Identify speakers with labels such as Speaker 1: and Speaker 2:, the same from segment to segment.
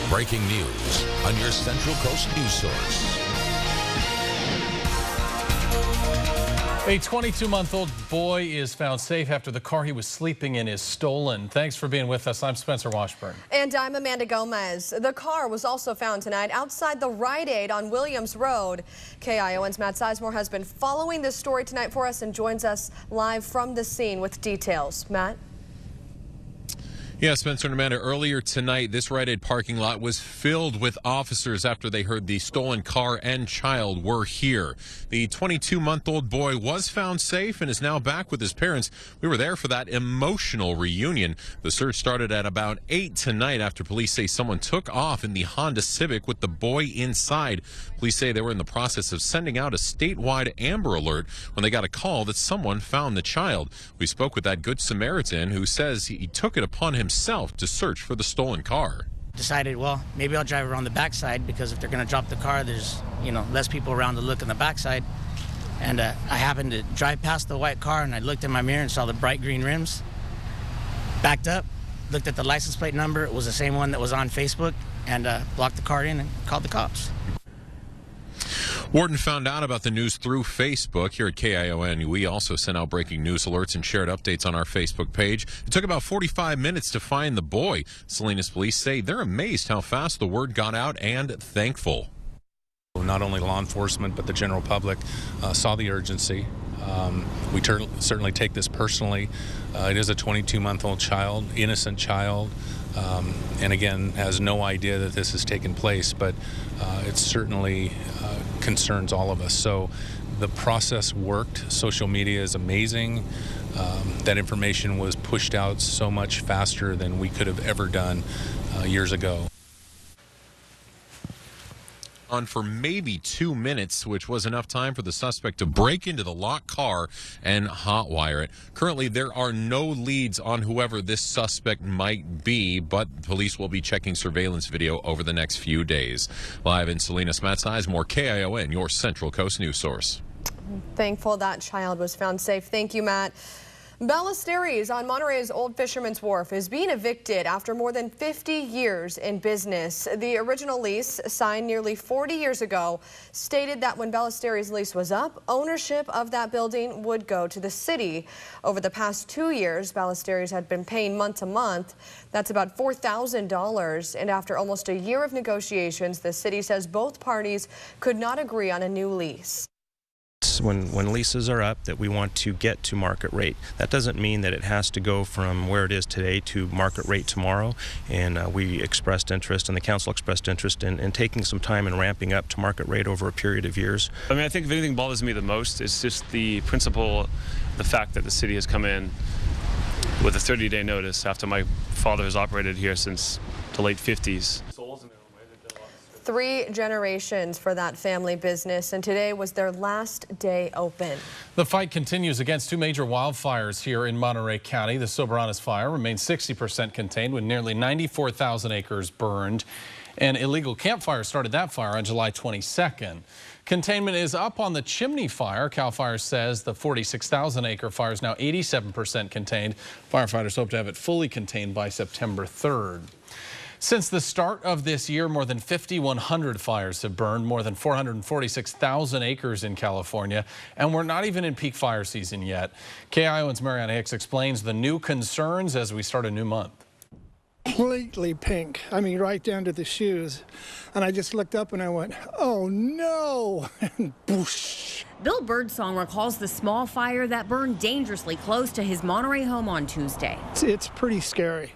Speaker 1: Breaking news on your Central Coast news source.
Speaker 2: A 22-month-old boy is found safe after the car he was sleeping in is stolen. Thanks for being with us. I'm Spencer Washburn.
Speaker 3: And I'm Amanda Gomez. The car was also found tonight outside the Rite Aid on Williams Road. KION's Matt Sizemore has been following this story tonight for us and joins us live from the scene with details. Matt?
Speaker 4: Yeah, Spencer and Amanda, earlier tonight, this Rite Aid parking lot was filled with officers after they heard the stolen car and child were here. The 22-month-old boy was found safe and is now back with his parents. We were there for that emotional reunion. The search started at about 8 tonight after police say someone took off in the Honda Civic with the boy inside. Police say they were in the process of sending out a statewide Amber Alert when they got a call that someone found the child. We spoke with that Good Samaritan who says he took it upon himself to search for the stolen car.
Speaker 5: Decided, well, maybe I'll drive around the backside because if they're going to drop the car, there's, less people around to look in the backside. And I happened to drive past the white car and I looked in my mirror and saw the bright green rims. Backed up, looked at the license plate number. It was the same one that was on Facebook and blocked the car in and called the cops.
Speaker 4: Warden found out about the news through Facebook. Here at KION, we also sent out breaking news alerts and shared updates on our Facebook page. It took about 45 minutes to find the boy. Salinas police say they're amazed how fast the word got out and thankful.
Speaker 6: Not only law enforcement, but the general public saw the urgency. We certainly take this personally. It is a 22-month-old child, innocent child, and again, has no idea that this has taken place, but it certainly concerns all of us. So the process worked. Social media is amazing. That information was pushed out so much faster than we could have ever done years ago.
Speaker 4: On for maybe 2 minutes, which was enough time for the suspect to break into the locked car and hotwire it. Currently, there are no leads on whoever this suspect might be, but police will be checking surveillance video over the next few days. Live in Salinas, Matt Sizemore, KION, your Central Coast news source.
Speaker 3: Thankful that child was found safe. Thank you, Matt. Ballesteries on Monterey's old Fisherman's Wharf is being evicted after more than 50 years in business. The original lease, signed nearly 40 years ago, stated that when Ballesteries' lease was up, ownership of that building would go to the city. Over the past 2 years, Ballesteries had been paying month to month. That's about $4,000. And after almost a year of negotiations, the city says both parties could not agree on a new lease.
Speaker 7: When leases are up, that we want to get to market rate. That doesn't mean that it has to go from where it is today to market rate tomorrow. And we expressed interest, and the council expressed interest in taking some time and ramping up to market rate over a period of years.
Speaker 8: I mean, I think if anything bothers me the most, it's just the principle, the fact that the city has come in with a 30-day notice after my father has operated here since the late 50s.
Speaker 3: 3 generations for that family business, and today was their last day open.
Speaker 2: The fight continues against 2 major wildfires here in Monterey County. The Soledad fire remains 60% contained with nearly 94,000 acres burned. An illegal campfire started that fire on July 22nd. Containment is up on the Chimney fire. CAL FIRE says the 46,000-acre fire is now 87% contained. Firefighters hope to have it fully contained by September 3rd. Since the start of this year, more than 5,100 fires have burned, more than 446,000 acres in California, and we're not even in peak fire season yet. KION's Mariana Hicks explains the new concerns as we start a new month.
Speaker 9: Completely pink, I mean right down to the shoes, and I just looked up and I went, oh no, and boosh.
Speaker 10: Bill Birdsong recalls the small fire that burned dangerously close to his Monterey home on Tuesday.
Speaker 9: It's pretty scary.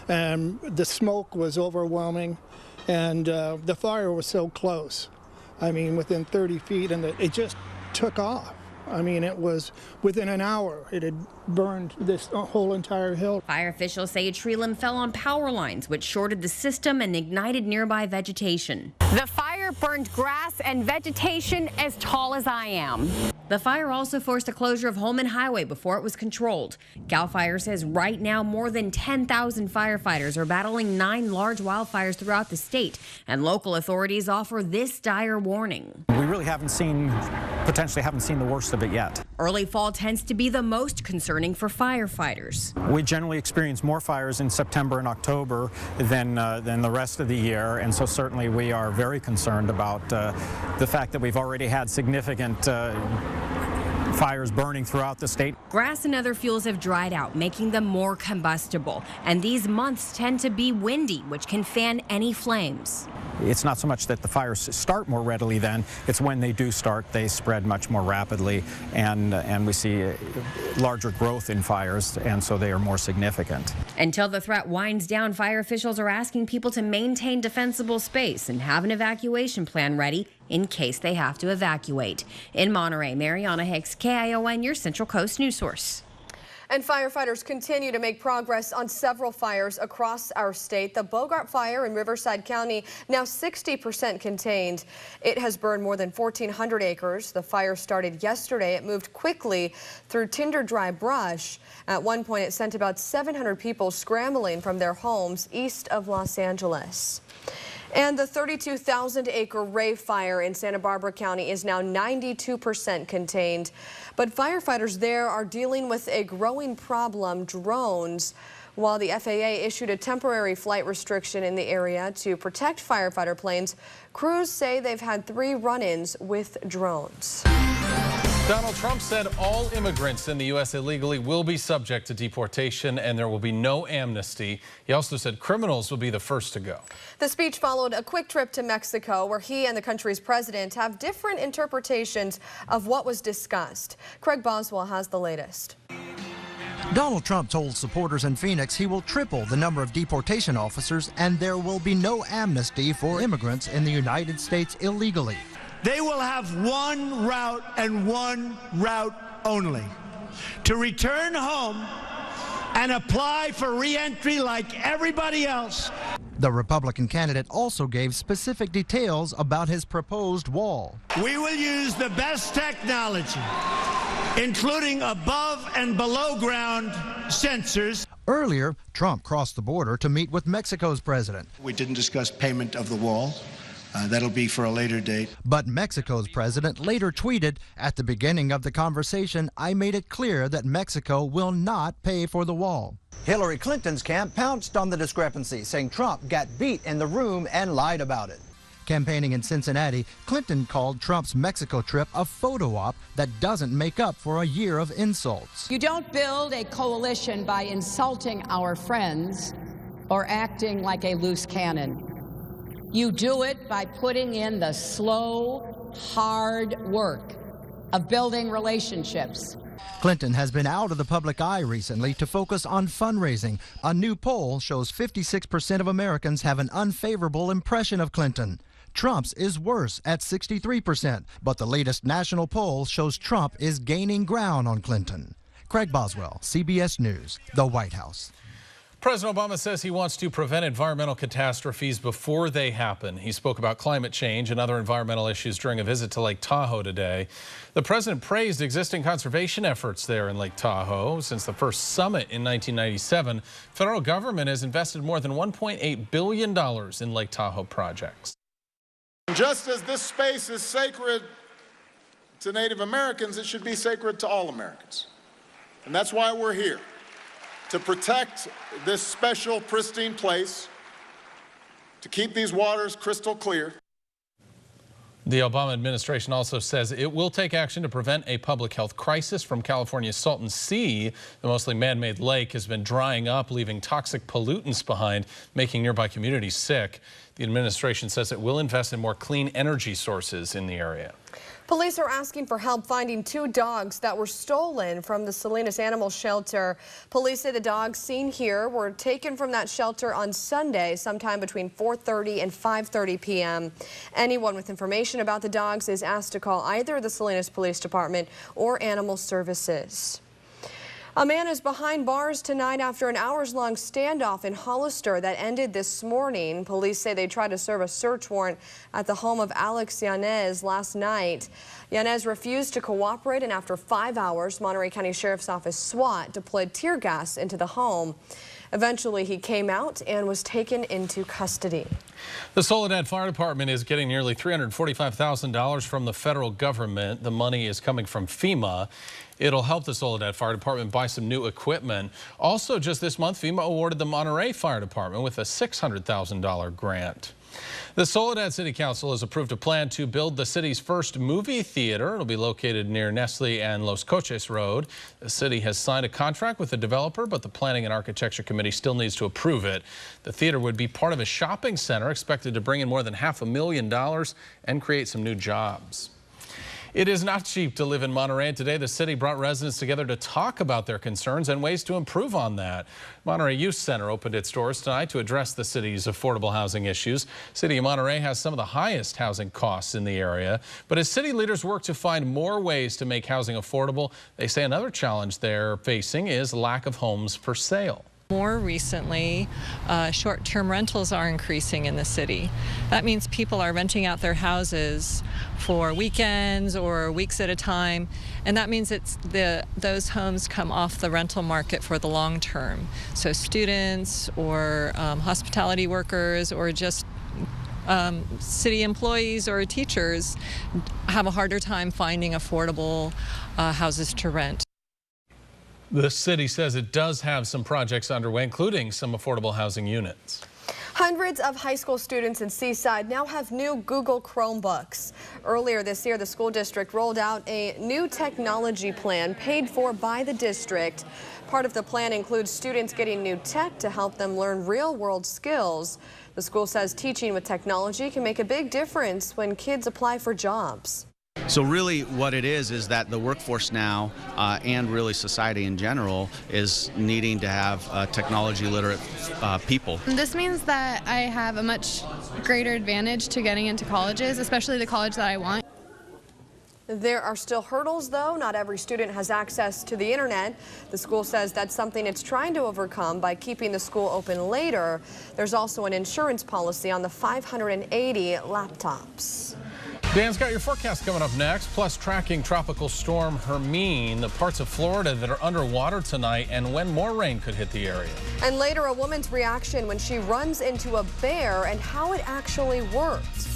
Speaker 9: The smoke was overwhelming, and the fire was so close. I mean, within 30 feet, and it just took off. I mean, it was within an hour. It had burned this whole entire hill.
Speaker 10: Fire officials say a tree limb fell on power lines, which shorted the system and ignited nearby vegetation.
Speaker 11: The fire fire burned grass and vegetation as tall as I am.
Speaker 10: The fire also forced the closure of Holman Highway before it was controlled. CAL FIRE says right now more than 10,000 firefighters are battling 9 large wildfires throughout the state, and local authorities offer this dire warning.
Speaker 12: We really potentially haven't seen the worst of it yet.
Speaker 10: Early fall tends to be the most concerning for firefighters.
Speaker 12: We generally experience more fires in September and October than the rest of the year, and so certainly we are very concerned about the fact that we've already had significant fires burning throughout the state.
Speaker 10: Grass and other fuels have dried out, making them more combustible. And these months tend to be windy, which can fan any flames.
Speaker 12: It's not so much that the fires start more readily then, it's when they do start, they spread much more rapidly, and we see larger growth in fires, and so they are more significant.
Speaker 10: Until the threat winds down, fire officials are asking people to maintain defensible space and have an evacuation plan ready in case they have to evacuate. In Monterey, Mariana Hicks, KION, your Central Coast news source.
Speaker 3: And firefighters continue to make progress on several fires across our state. The Bogart fire in Riverside County, now 60% contained. It has burned more than 1,400 acres. The fire started yesterday. It moved quickly through tinder dry brush. At one point, it sent about 700 people scrambling from their homes east of Los Angeles. And the 32,000-acre Ray fire in Santa Barbara County is now 92% contained. But firefighters there are dealing with a growing problem, drones. While the FAA issued a temporary flight restriction in the area to protect firefighter planes, crews say they've had 3 run-ins with drones.
Speaker 2: Donald Trump said all immigrants in the U.S. illegally will be subject to deportation and there will be no amnesty. He also said criminals will be the first to go.
Speaker 3: The speech followed a quick trip to Mexico, where he and the country's president have different interpretations of what was discussed. Craig Boswell has the latest.
Speaker 13: Donald Trump told supporters in Phoenix he will triple the number of deportation officers and there will be no amnesty for immigrants in the United States illegally.
Speaker 14: They will have one route and one route only: to return home and apply for re-entry like everybody else.
Speaker 13: The Republican candidate also gave specific details about his proposed wall.
Speaker 14: We will use the best technology, including above and below ground sensors.
Speaker 13: Earlier, Trump crossed the border to meet with Mexico's president.
Speaker 15: We didn't discuss payment of the wall. That'll be for a later date.
Speaker 13: But Mexico's president later tweeted, "At the beginning of the conversation, I made it clear that Mexico will not pay for the wall." Hillary Clinton's camp pounced on the discrepancy, saying Trump got beat in the room and lied about it. Campaigning in Cincinnati, Clinton called Trump's Mexico trip a photo op that doesn't make up for a year of insults.
Speaker 16: You don't build a coalition by insulting our friends or acting like a loose cannon. You do it by putting in the slow, hard work of building relationships.
Speaker 13: Clinton has been out of the public eye recently to focus on fundraising. A new poll shows 56% of Americans have an unfavorable impression of Clinton. Trump's is worse at 63%, but the latest national poll shows Trump is gaining ground on Clinton. Craig Boswell, CBS News, the White House.
Speaker 2: President Obama says he wants to prevent environmental catastrophes before they happen. He spoke about climate change and other environmental issues during a visit to Lake Tahoe today. The president praised existing conservation efforts there in Lake Tahoe. Since the first summit in 1997, federal government has invested more than $1.8 billion in Lake Tahoe projects.
Speaker 17: Just as this space is sacred to Native Americans, it should be sacred to all Americans. And that's why we're here, to protect this special, pristine place, to keep these waters crystal clear.
Speaker 2: The Obama administration also says it will take action to prevent a public health crisis from California's Salton Sea. The mostly man-made lake has been drying up, leaving toxic pollutants behind, making nearby communities sick. The administration says it will invest in more clean energy sources in the area.
Speaker 3: Police are asking for help finding 2 dogs that were stolen from the Salinas Animal Shelter. Police say the dogs seen here were taken from that shelter on Sunday, sometime between 4:30 and 5:30 p.m. Anyone with information about the dogs is asked to call either the Salinas Police Department or Animal Services. A man is behind bars tonight after an hours-long standoff in Hollister that ended this morning. Police say they tried to serve a search warrant at the home of Alex Yanez last night. Yanez refused to cooperate, and after 5 hours, Monterey County Sheriff's Office SWAT deployed tear gas into the home. Eventually, he came out and was taken into custody.
Speaker 2: The Soledad Fire Department is getting nearly $345,000 from the federal government. The money is coming from FEMA. It'll help the Soledad Fire Department buy some new equipment. Also, just this month, FEMA awarded the Monterey Fire Department with a $600,000 grant. The Soledad City Council has approved a plan to build the city's first movie theater. It'll be located near Nestle and Los Coches Road. The city has signed a contract with the developer, but the Planning and Architecture Committee still needs to approve it. The theater would be part of a shopping center expected to bring in more than $500,000 and create some new jobs. It is not cheap to live in Monterey. Today, the city brought residents together to talk about their concerns and ways to improve on that. Monterey Youth Center opened its doors tonight to address the city's affordable housing issues. City of Monterey has some of the highest housing costs in the area. But as city leaders work to find more ways to make housing affordable, they say another challenge they're facing is lack of homes for sale.
Speaker 18: More recently, short-term rentals are increasing in the city. That means people are renting out their houses for weekends or weeks at a time, and that means those homes come off the rental market for the long term. So students or hospitality workers or just city employees or teachers have a harder time finding affordable houses to rent.
Speaker 2: The city says it does have some projects underway, including some affordable housing units.
Speaker 3: Hundreds of high school students in Seaside now have new Google Chromebooks. Earlier this year, the school district rolled out a new technology plan paid for by the district. Part of the plan includes students getting new tech to help them learn real-world skills. The school says teaching with technology can make a big difference when kids apply for jobs.
Speaker 19: So really what it is that the workforce now and really society in general is needing to have technology literate people.
Speaker 20: This means that I have a much greater advantage to getting into colleges, especially the college that I want.
Speaker 3: There are still hurdles, though. Not every student has access to the internet. The school says that's something it's trying to overcome by keeping the school open later. There's also an insurance policy on the 580 laptops.
Speaker 2: Dan's got your forecast coming up next, plus tracking Tropical Storm Hermine, the parts of Florida that are underwater tonight, and when more rain could hit the area.
Speaker 3: And later, a woman's reaction when she runs into a bear and how it actually worked.